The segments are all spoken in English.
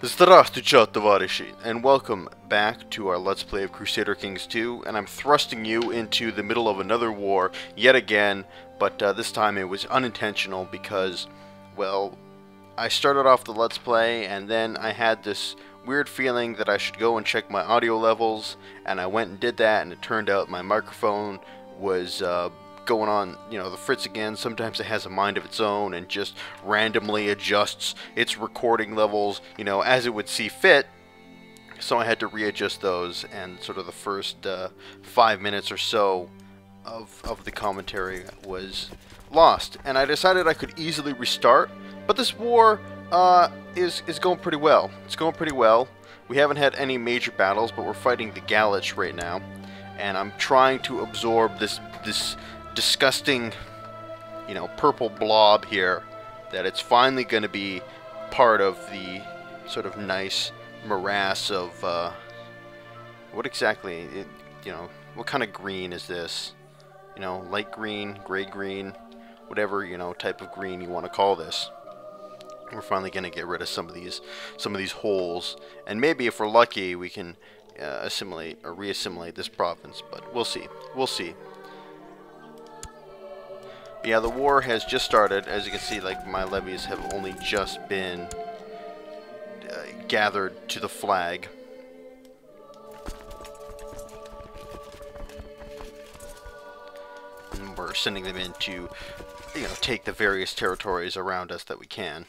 Здравствуйте, товарищи, and welcome back to our Let's Play of Crusader Kings 2, and I'm thrusting you into the middle of another war yet again, but this time it was unintentional because, well, I started off the Let's Play and then I had this weird feeling that I should go and check my audio levels, and I went and did that, and it turned out my microphone was going on, the fritz again. Sometimes it has a mind of its own and just randomly adjusts its recording levels, as it would see fit. So I had to readjust those, and sort of the first 5 minutes or so of the commentary was lost. And I decided I could easily restart, but this war is going pretty well. It's going pretty well. We haven't had any major battles, but we're fighting the Galach right now, and I'm trying to absorb this disgusting, purple blob here, that it's finally going to be part of the sort of nice morass of, what exactly, what kind of green is this? Light green, gray green, whatever, type of green you want to call this. We're finally going to get rid of some of these holes, and maybe if we're lucky we can assimilate or reassimilate this province, but we'll see. Yeah, the war has just started. As you can see, my levies have only just been gathered to the flag. And we're sending them in to, take the various territories around us that we can.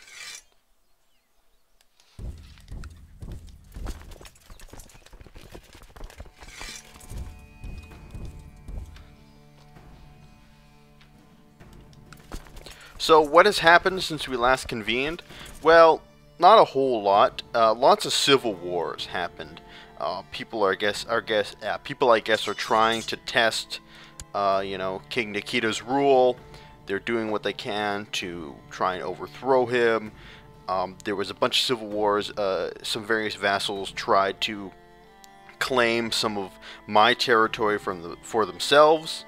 So what has happened since we last convened? Well, not a whole lot. Lots of civil wars happened. People, I guess, are trying to test, King Nikita's rule. They're doing what they can to try and overthrow him. There was a bunch of civil wars. Some various vassals tried to claim some of my territory for themselves.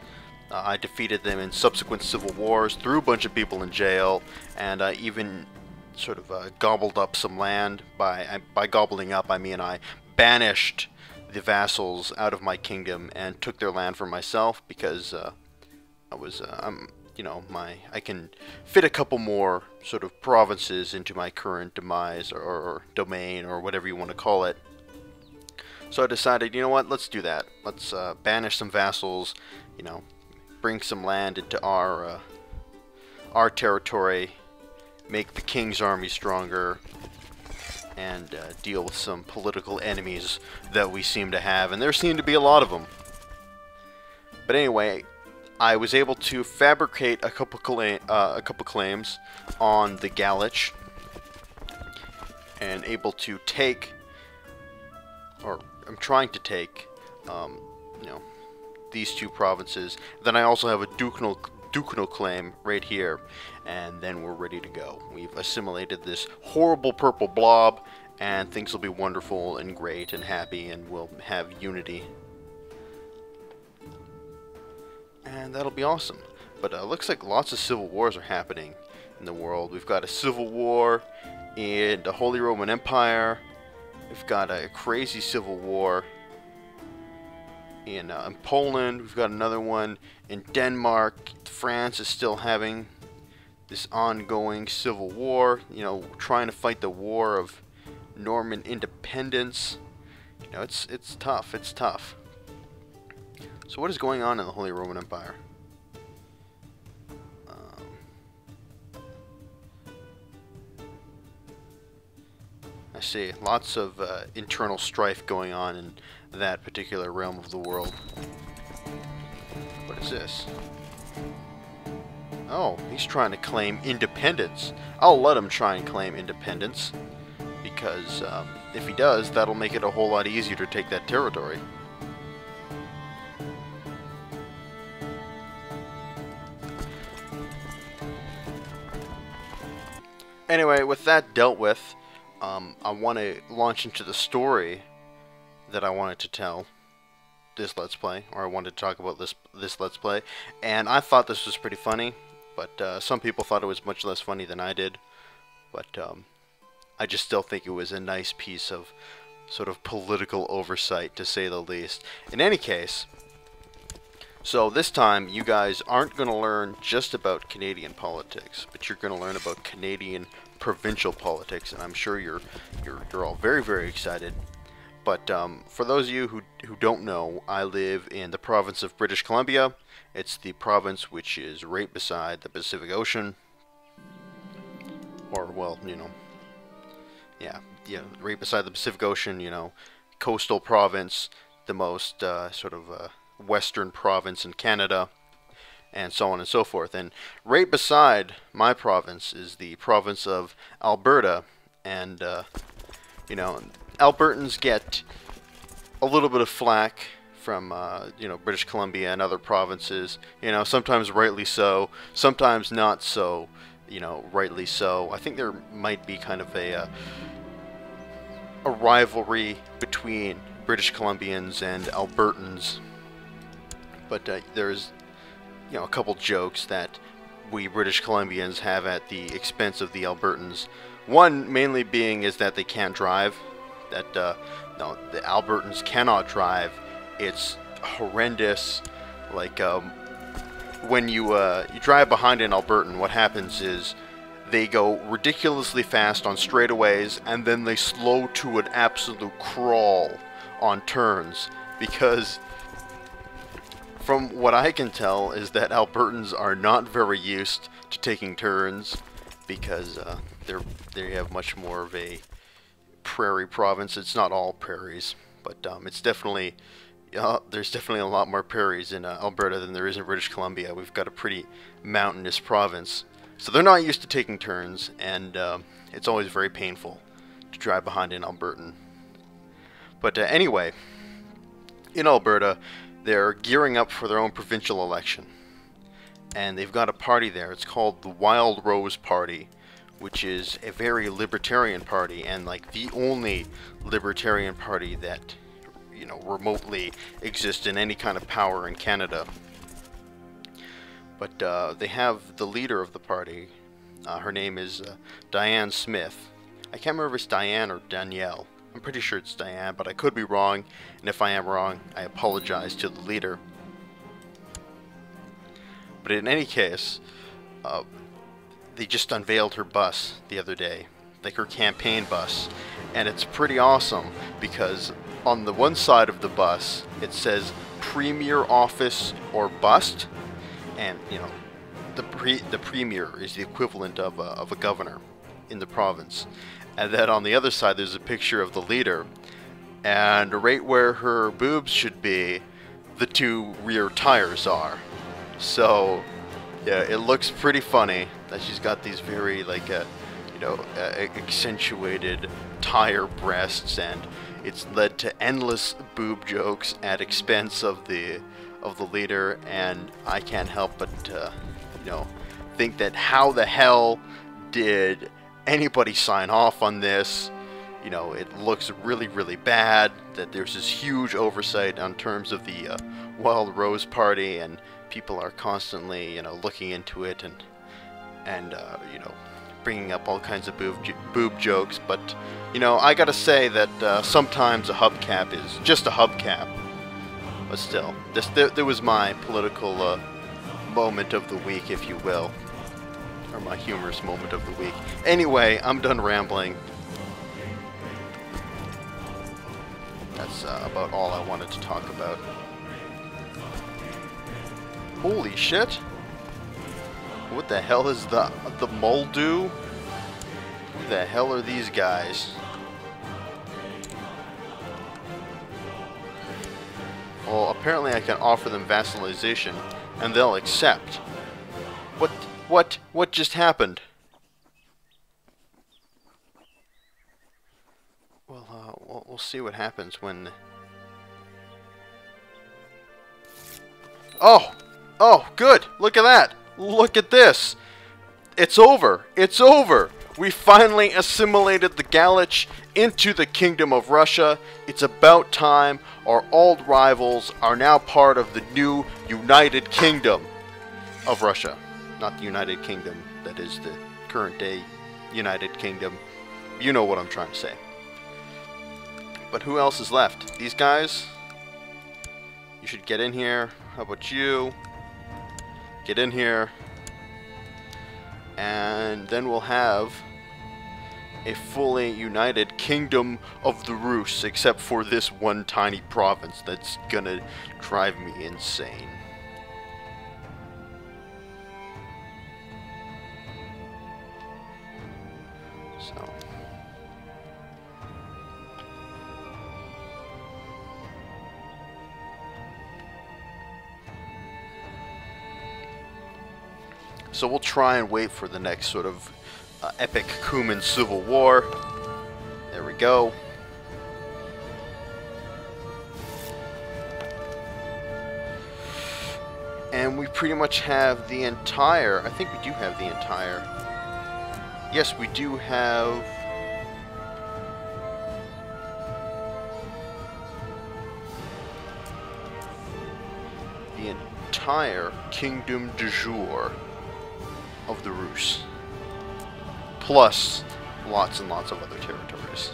I defeated them in subsequent civil wars, threw a bunch of people in jail, and I even sort of gobbled up some land. By gobbling up, I mean I banished the vassals out of my kingdom and took their land for myself, because I can fit a couple more sort of provinces into my current demise or domain, or whatever you want to call it. So I decided, let's do that. Let's banish some vassals, bring some land into our territory, make the king's army stronger, and deal with some political enemies that we seem to have, and there seem to be a lot of them. But anyway, I was able to fabricate a couple claims on the Galach, and able to take, or I'm trying to take, these two provinces. Then I also have a ducal claim right here, and then we're ready to go. We've assimilated this horrible purple blob, and things will be wonderful and great and happy, and we'll have unity, and that'll be awesome. But looks like lots of civil wars are happening in the world. We've got a civil war in the Holy Roman Empire. We've got a crazy civil war in Poland. We've got another one in Denmark. France is still having this ongoing civil war, trying to fight the war of Norman independence. It's tough. It's tough. So what is going on in the Holy Roman Empire? I see lots of internal strife going on in that particular realm of the world. What is this? Oh, he's trying to claim independence. I'll let him try and claim independence, because if he does, that'll make it a whole lot easier to take that territory. Anyway, with that dealt with, I want to launch into the story that I wanted to tell this Let's Play, or I wanted to talk about this Let's Play, and I thought this was pretty funny, but some people thought it was much less funny than I did. But I just still think it was a nice piece of sort of political oversight, to say the least. In any case, so this time you guys aren't going to learn just about Canadian politics, but you're going to learn about Canadian provincial politics, and I'm sure you're all very, very excited. But for those of you who don't know, I live in the province of British Columbia. It's the province which is right beside the Pacific Ocean, or well, yeah, right beside the Pacific Ocean, coastal province, the most sort of western province in Canada, and so on and so forth. And right beside my province is the province of Alberta, and Albertans get a little bit of flack from British Columbia and other provinces. Sometimes rightly so, sometimes not so. Rightly so. I think there might be kind of a rivalry between British Columbians and Albertans, but there's a couple jokes that we British Columbians have at the expense of the Albertans. One mainly being is that they can't drive. That no, the Albertans cannot drive. It's horrendous. Like when you drive behind an Albertan, what happens is they go ridiculously fast on straightaways, and then they slow to an absolute crawl on turns, because from what I can tell is that Albertans are not very used to taking turns, because they have much more of a prairie province. It's not all prairies, but it's definitely there's definitely a lot more prairies in Alberta than there is in British Columbia. We've got a pretty mountainous province, so they're not used to taking turns, and it's always very painful to drive behind an Albertan. But anyway, in Alberta, they're gearing up for their own provincial election, and they've got a party there. It's called the Wild Rose Party, which is a very libertarian party, and like the only libertarian party that remotely exists in any kind of power in Canada. But they have the leader of the party. Her name is Diane Smith. I can't remember if it's Diane or Danielle. I'm pretty sure it's Diane, but I could be wrong, and if I am wrong, I apologize to the leader. But in any case, they just unveiled her bus the other day, like her campaign bus, and it's pretty awesome because on the one side of the bus it says Premier Office or Bust, and the Premier is the equivalent of a governor in the province, and then on the other side there's a picture of the leader, and right where her boobs should be, the two rear tires are. So yeah, it looks pretty funny that she's got these very accentuated tire breasts, and it's led to endless boob jokes at expense of the leader, and I can't help but think that how the hell did anybody sign off on this? It looks really, really bad that there's this huge oversight on terms of the Wild Rose Party, and people are constantly looking into it and bringing up all kinds of boob jokes. But I gotta say that sometimes a hubcap is just a hubcap. But still, there was my political moment of the week, if you will, or my humorous moment of the week. Anyway, I'm done rambling. That's about all I wanted to talk about. Holy shit! What the hell is the Moldu? Who the hell are these guys? Well, apparently I can offer them vassalization, and they'll accept. What just happened? Well, we'll see what happens when... Oh, good! Look at that! Look at this! It's over! It's over! We finally assimilated the Galach into the Kingdom of Russia. It's about time. Our old rivals are now part of the new United Kingdom of Russia. Not the United Kingdom that is the current day United Kingdom. You know what I'm trying to say. But who else is left? These guys? You should get in here. How about you? Get in here. And then we'll have a fully united Kingdom of the Rus, except for this one tiny province that's gonna drive me insane. So we'll try and wait for the next sort of epic Cuman civil war. There we go. And we pretty much have the entire... I think we do have the entire... Yes, we do have... the entire Kingdom de Jour of the Rus, plus lots and lots of other territories.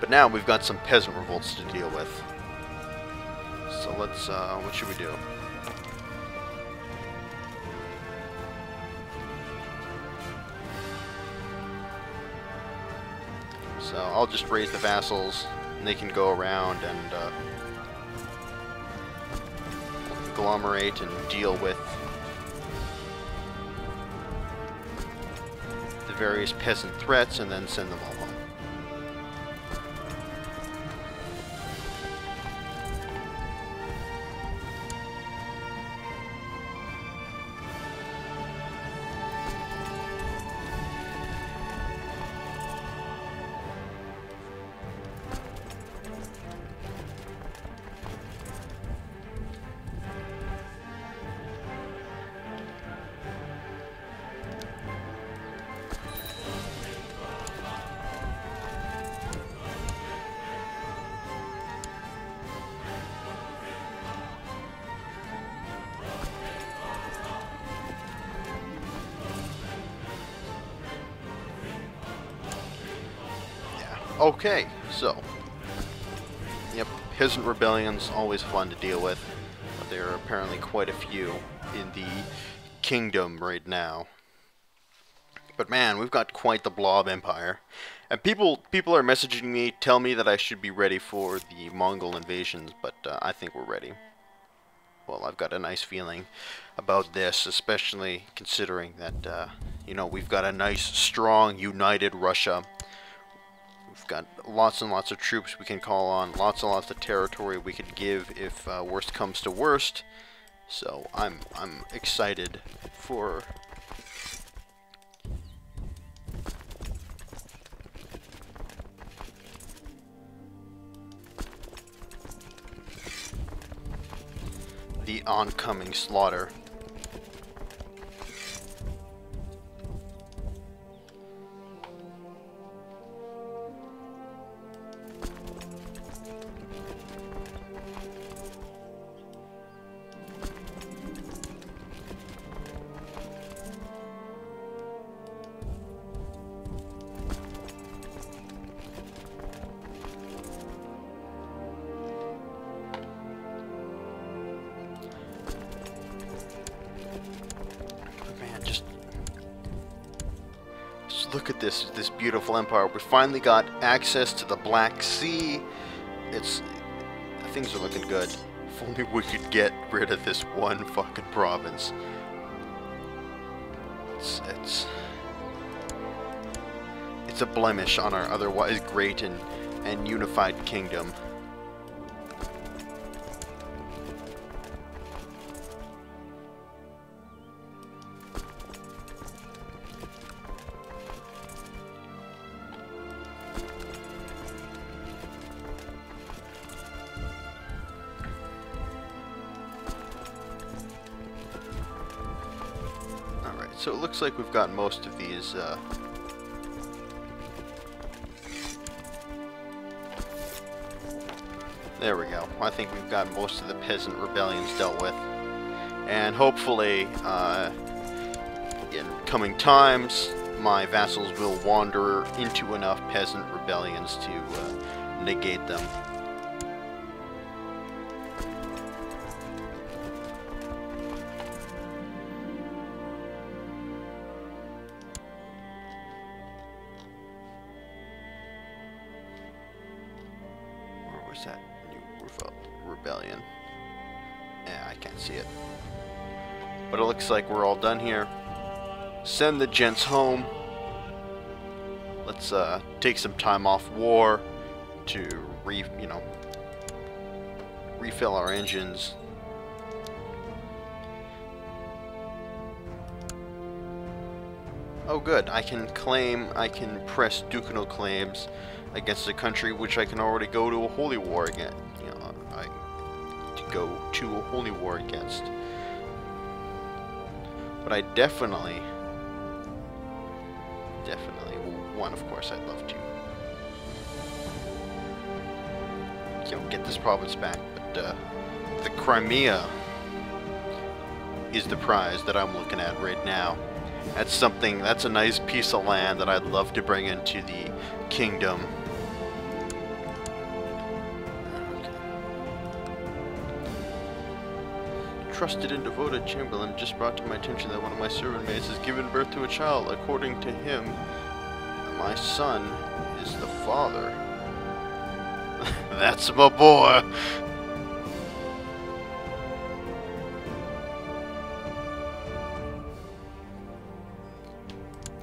But now we've got some peasant revolts to deal with. So let's, what should we do? So I'll just raise the vassals, and they can go around and agglomerate and deal with various peasant threats, and then send them all home. Okay, so, yep, peasant rebellions, always fun to deal with, but there are apparently quite a few in the kingdom right now. But man, we've got quite the blob empire, and people are messaging me, tell me that I should be ready for the Mongol invasions, but I think we're ready. Well, I've got a nice feeling about this, especially considering that, you know, we've got a nice, strong, united Russia. We've got lots and lots of troops we can call on, lots and lots of territory we could give if worst comes to worst. So I'm excited for the oncoming slaughter. Look at this beautiful empire. We finally got access to the Black Sea. Things are looking good. If only we could get rid of this one fucking province. It's a blemish on our otherwise great and unified kingdom. So it looks like we've got most of these, there we go. I think we've got most of the peasant rebellions dealt with. And hopefully, in coming times, my vassals will wander into enough peasant rebellions to negate them. Where was that new rebellion? Yeah, I can't see it. But it looks like we're all done here. Send the gents home. Let's take some time off war to refill our engines. Oh good, I can press ducal claims against a country which I can already go to a holy war against. Go to a holy war against. But I definitely one, of course, I'd love to get this province back, but the Crimea is the prize that I'm looking at right now. That's a nice piece of land that I'd love to bring into the kingdom. Trusted and devoted Chamberlain just brought to my attention that one of my servant maids has given birth to a child. According to him, my son is the father. That's my boy.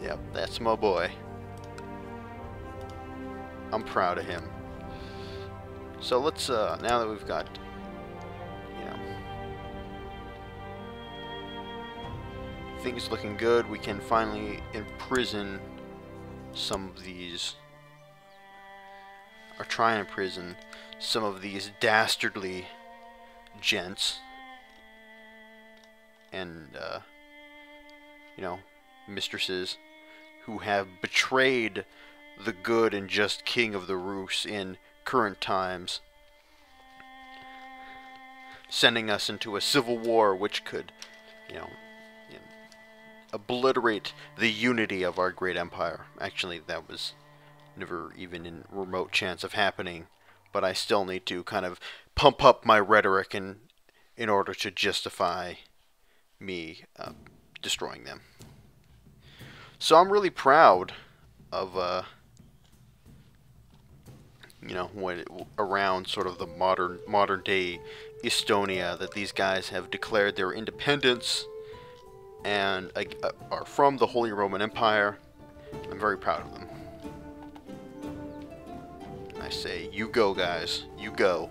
Yep, that's my boy. I'm proud of him. So let's, now that we've got, things looking good, we can finally imprison some of these, or try and imprison some of these dastardly gents and, mistresses who have betrayed the good and just king of the Rus in current times, sending us into a civil war which could, obliterate the unity of our great empire. Actually, that was never even in remote chance of happening, but I still need to kind of pump up my rhetoric in order to justify me destroying them. So I'm really proud of around sort of the modern day Estonia, that these guys have declared their independence and are from the Holy Roman Empire. I'm very proud of them. I say, you go, guys. You go.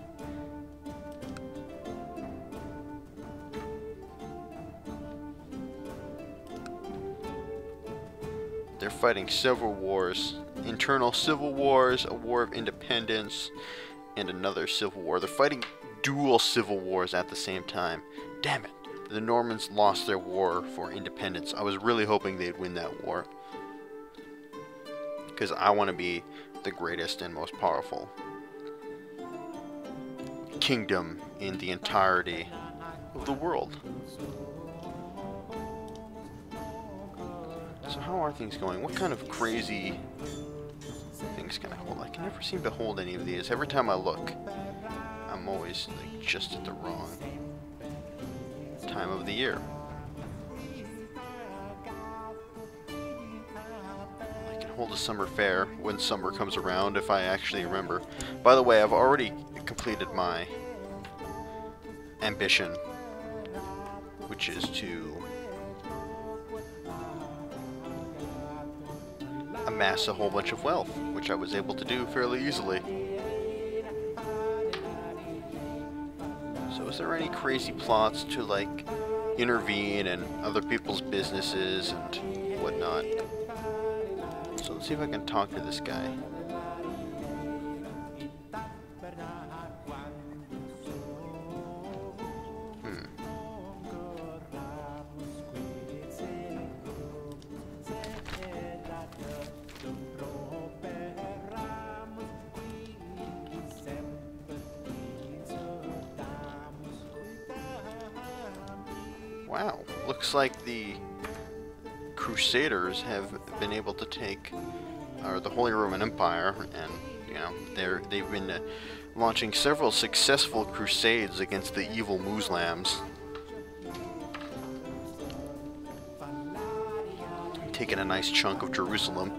They're fighting several wars. Internal civil wars, a war of independence, and another civil war. They're fighting dual civil wars at the same time. Damn it. The Normans lost their war for independence. I was really hoping they'd win that war, because I want to be the greatest and most powerful kingdom in the entirety of the world. So how are things going? What kind of crazy things can I hold? I can never seem to hold any of these. Every time I look, I'm always just at the wrong time of the year. I can hold a summer fair when summer comes around if I actually remember. By the way, I've already completed my ambition, which is to amass a whole bunch of wealth, which I was able to do fairly easily. So is there any crazy plots to intervene in other people's businesses and whatnot? So let's see if I can talk to this guy. Wow, looks like the Crusaders have been able to take the Holy Roman Empire, and you know they've been launching several successful crusades against the evil Muslims, taking a nice chunk of Jerusalem.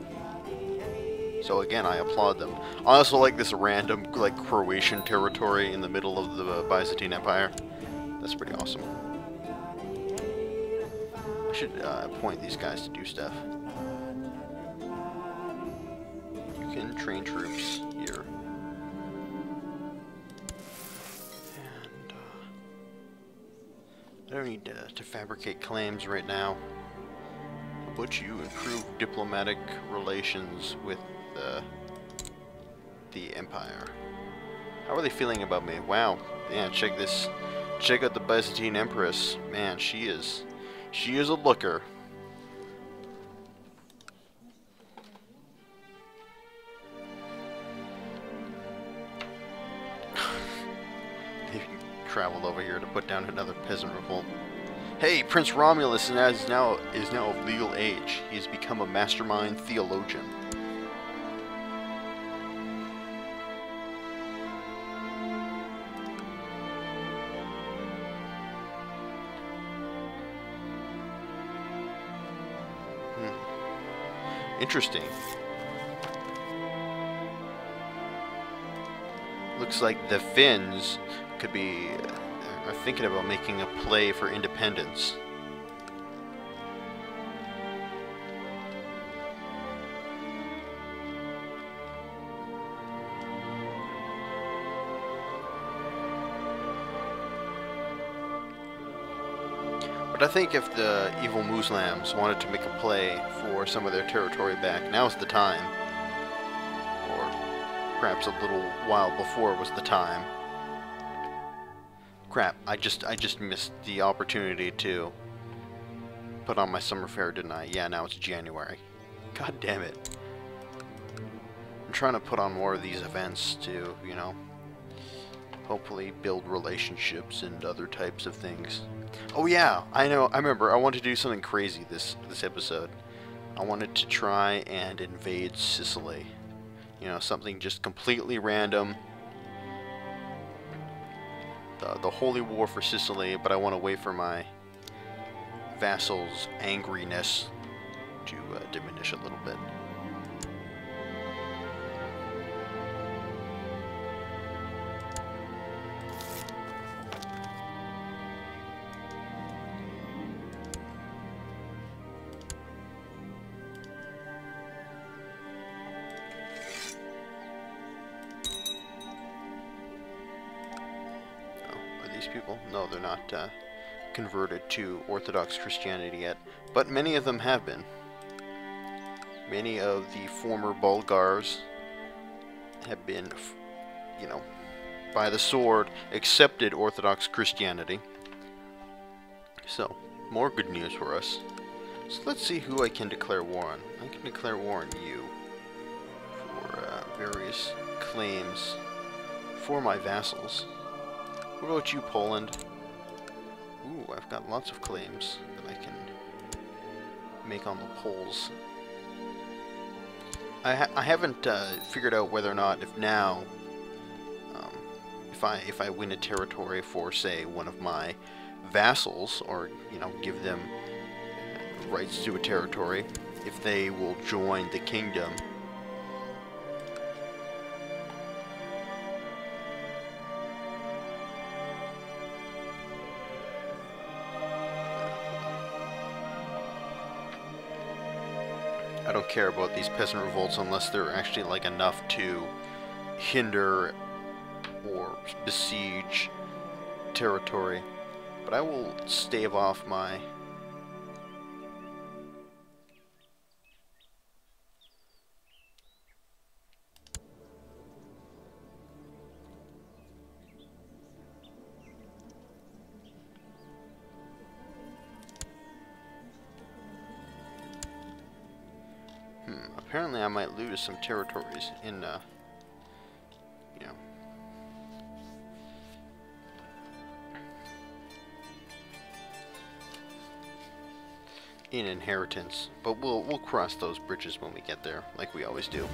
So again, I applaud them. I also like this random, like, Croatian territory in the middle of the Byzantine Empire. That's pretty awesome. I should appoint these guys to do stuff. You can train troops here. And I don't need to fabricate claims right now. But you improve diplomatic relations with the Empire. How are they feeling about me? Wow. Yeah, check this. Check out the Byzantine Empress. Man, she is a looker. They traveled over here to put down another peasant revolt. Hey, Prince Romulus is now of legal age. He's become a mastermind theologian. Interesting. Looks like the Finns are thinking about making a play for independence. But I think if the evil Muslims wanted to make a play for some of their territory back, now's the time. Or perhaps a little while before was the time. Crap, I just missed the opportunity to put on my summer fair, didn't I? Yeah, now it's January. God damn it. I'm trying to put on more of these events to, you know, hopefully build relationships and other types of things. Oh yeah, I know, I remember, I wanted to do something crazy this episode. I wanted to try and invade Sicily. You know, something just completely random. The Holy War for Sicily, but I want to wait for my vassals' angriness to diminish a little bit. People? No, they're not converted to Orthodox Christianity yet, but many of them have been. Many of the former Bulgars have been, you know, by the sword, accepted Orthodox Christianity. So, more good news for us. So let's see who I can declare war on. I can declare war on you for various claims for my vassals. What about you, Poland? Ooh, I've got lots of claims that I can make on the Poles. I haven't figured out whether or not, if now, if I win a territory for, say, one of my vassals, or, you know, give them rights to a territory, if they will join the kingdom. I don't care about these peasant revolts unless they're actually like enough to hinder or besiege territory. But I will stave off my apparently I might lose some territories in, you know, in inheritance, but we'll cross those bridges when we get there, like we always do.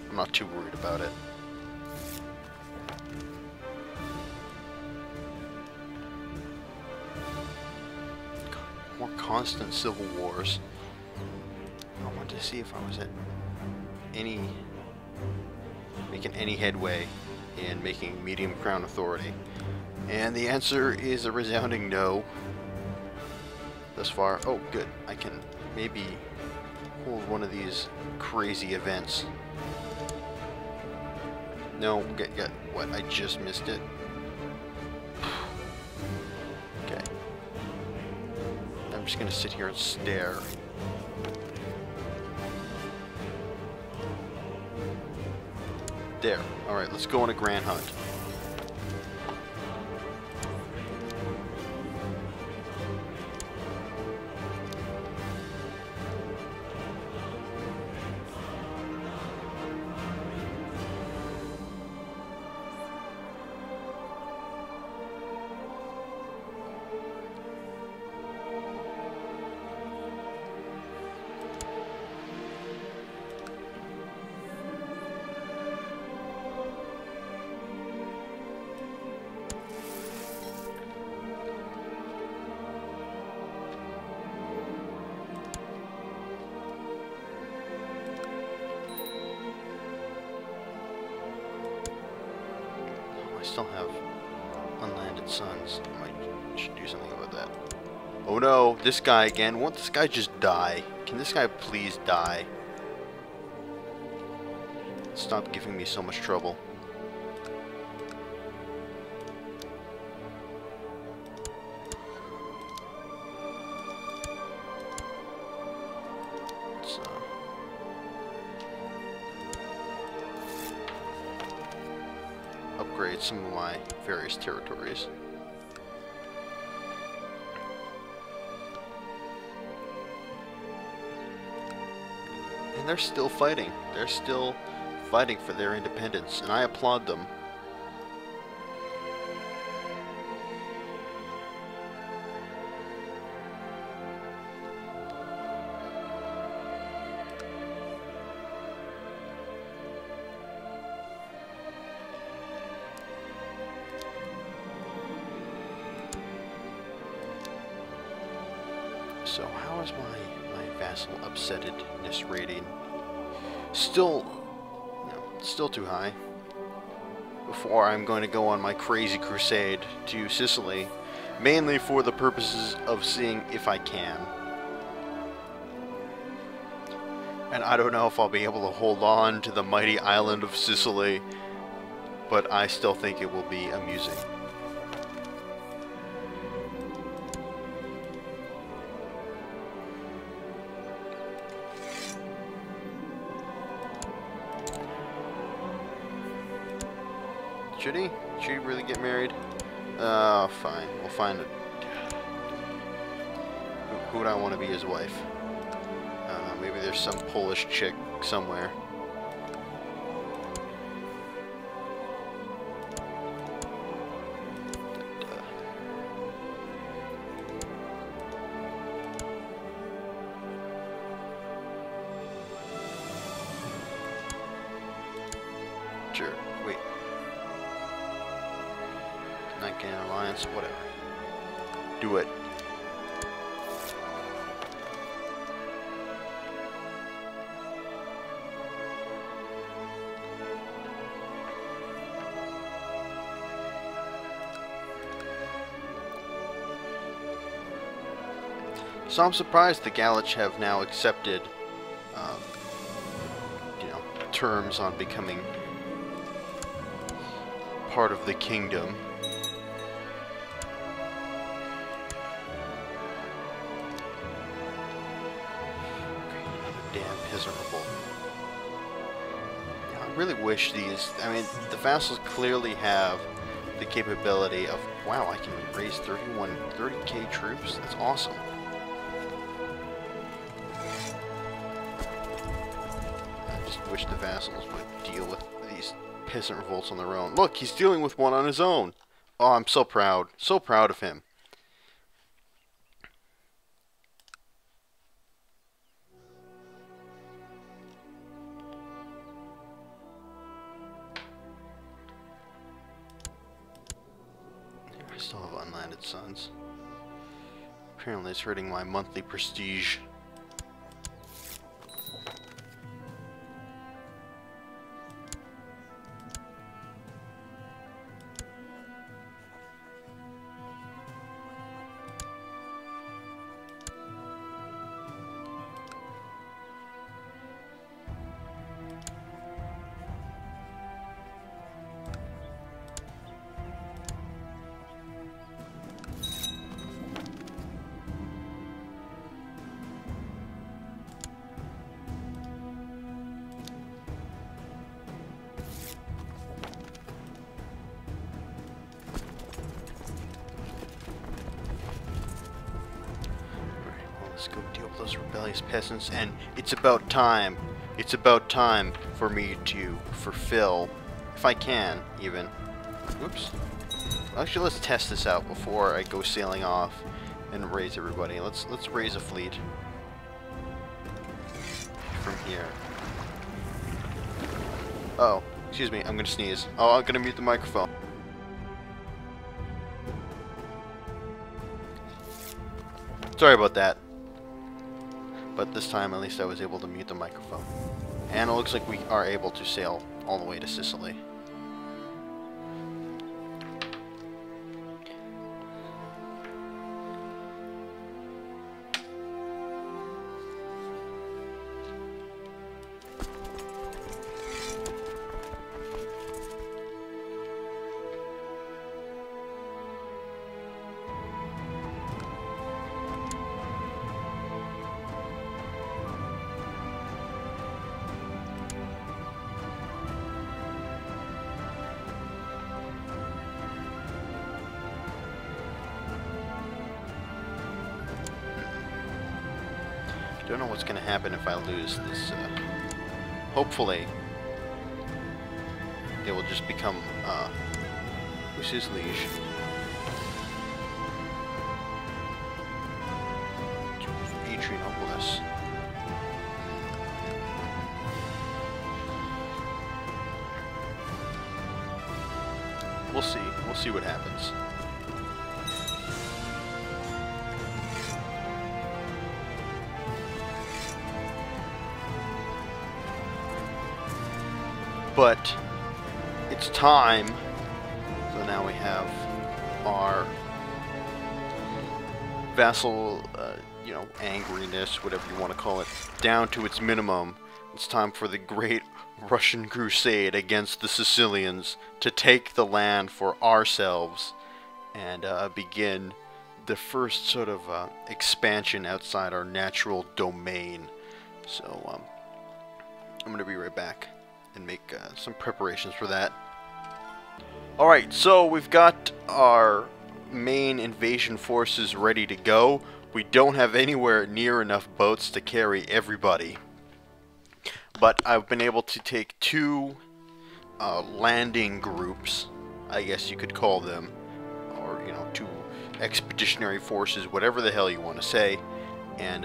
I'm not too worried about it. More constant civil wars. I wanted to see if I was making any headway in making medium crown authority, and the answer is a resounding no. Thus far. Oh, good. I can maybe hold one of these crazy events. No, get what? I just missed it. Okay. I'm just gonna sit here and stare. There. Alright, let's go on a grand hunt. I still have unlanded sons. I should do something about that. Oh no, this guy again. Won't this guy just die? Can this guy please die? Stop giving me so much trouble. Upgrade some of my various territories. And they're still fighting. They're still fighting for their independence, and I applaud them. So how is my vassal upsettedness rating? Still, no, still too high. Before I'm going to go on my crazy crusade to Sicily, mainly for the purposes of seeing if I can. And I don't know if I'll be able to hold on to the mighty island of Sicily, but I still think it will be amusing. Should he? Should he really get married? Fine. We'll find it. Who would I want to be his wife? Maybe there's some Polish chick somewhere. Sure. Wait. Not getting an alliance, whatever. Do it. So I'm surprised the Galach have now accepted, terms on becoming part of the kingdom. Damn peasant revolt. I really wish these, the vassals clearly have the capability of, wow, I can raise 30k troops? That's awesome. I just wish the vassals would deal with these peasant revolts on their own. Look, he's dealing with one on his own. Oh, I'm so proud. So proud of him. still have unlanded sons. Apparently it's hurting my monthly prestige. Let's go deal with those rebellious peasants, and it's about time. It's about time for me to fulfill, if I can, even. Whoops. Actually, let's test this out before I go sailing off and raise everybody. Let's raise a fleet from here. Oh, excuse me. I'm gonna sneeze. Oh, I'm gonna mute the microphone. Sorry about that. But this time, at least I was able to mute the microphone. And it looks like we are able to sail all the way to Sicily. Don't know what's gonna happen if I lose this. Hopefully, it will just become who's his liege? Adrianopolis. We'll see. We'll see what happens. But it's time. So now we have our vassal, you know, angriness, whatever you want to call it, down to its minimum. It's time for the great Russian crusade against the Sicilians to take the land for ourselves and begin the first sort of expansion outside our natural domain. So I'm going to be right back and make some preparations for that. Alright, so we've got our main invasion forces ready to go. We don't have anywhere near enough boats to carry everybody. But I've been able to take two landing groups, I guess you could call them, or, you know, two expeditionary forces, whatever the hell you want to say, and,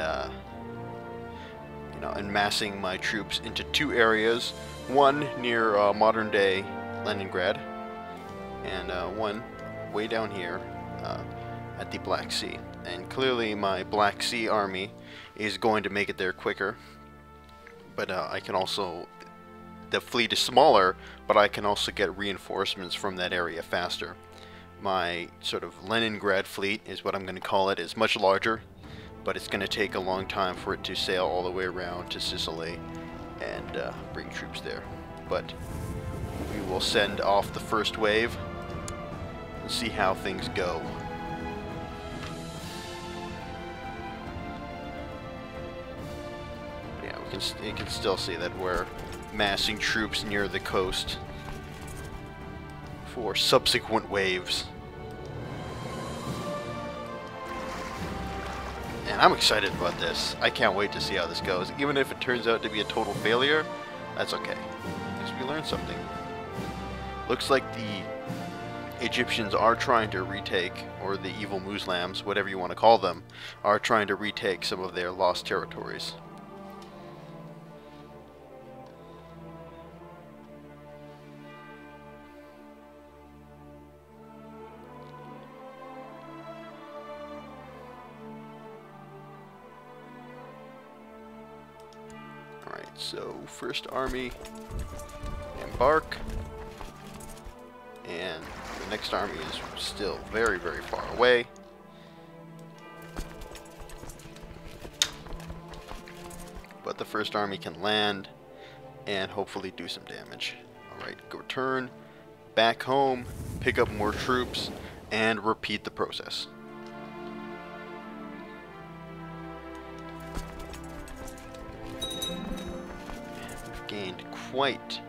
you know, amassing my troops into two areas. One near modern-day Leningrad, and one way down here at the Black Sea. And clearly my Black Sea army is going to make it there quicker. But I can also... the fleet is smaller, but I can also get reinforcements from that area faster. My sort of Leningrad fleet is what I'm going to call it. It's much larger, but it's going to take a long time for it to sail all the way around to Sicily and bring troops there. But we will send off the first wave and see how things go. But yeah, you can still see that we're massing troops near the coast for subsequent waves. And I'm excited about this. I can't wait to see how this goes. Even if it turns out to be a total failure, that's okay. Because we learned something. Looks like the Egyptians are trying to retake, or the evil Muslims, whatever you want to call them, are trying to retake some of their lost territories. So, first army, embark. And the next army is still very, very far away. But the first army can land and hopefully do some damage. Alright, go return, back home, pick up more troops, and repeat the process. We've gained quite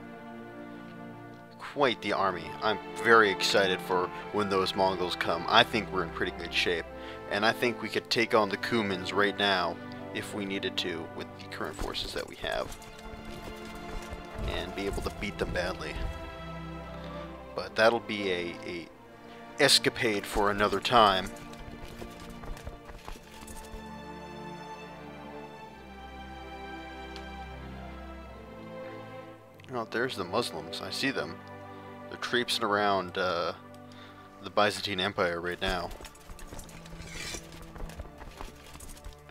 the army. I'm very excited for when those Mongols come. I think we're in pretty good shape, and I think we could take on the Cumans right now if we needed to with the current forces that we have, and be able to beat them badly. But that'll be a escapade for another time. Oh, there's the Muslims. I see them. They're traipsing around the Byzantine Empire right now.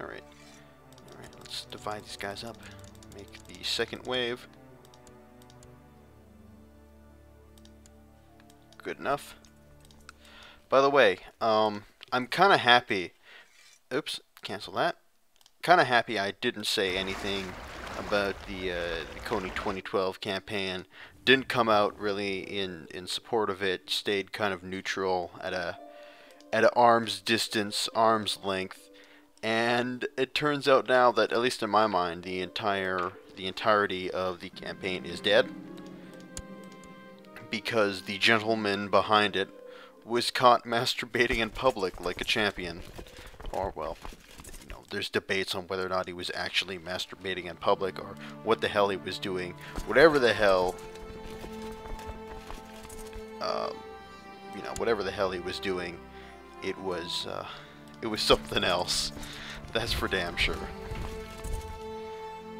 Alright, let's divide these guys up. Make the second wave. Good enough. By the way, I'm kind of happy. Oops, cancel that. Kind of happy I didn't say anything about the Coney 2012 campaign. Didn't come out really in support of it. Stayed kind of neutral at a arm's distance, arm's length. And it turns out now that, at least in my mind, the entirety of the campaign is dead, because the gentleman behind it was caught masturbating in public like a champion. Or, well, you know, there's debates on whether or not he was actually masturbating in public or what the hell he was doing. Whatever the hell, you know, whatever the hell he was doing, it was something else. That's for damn sure.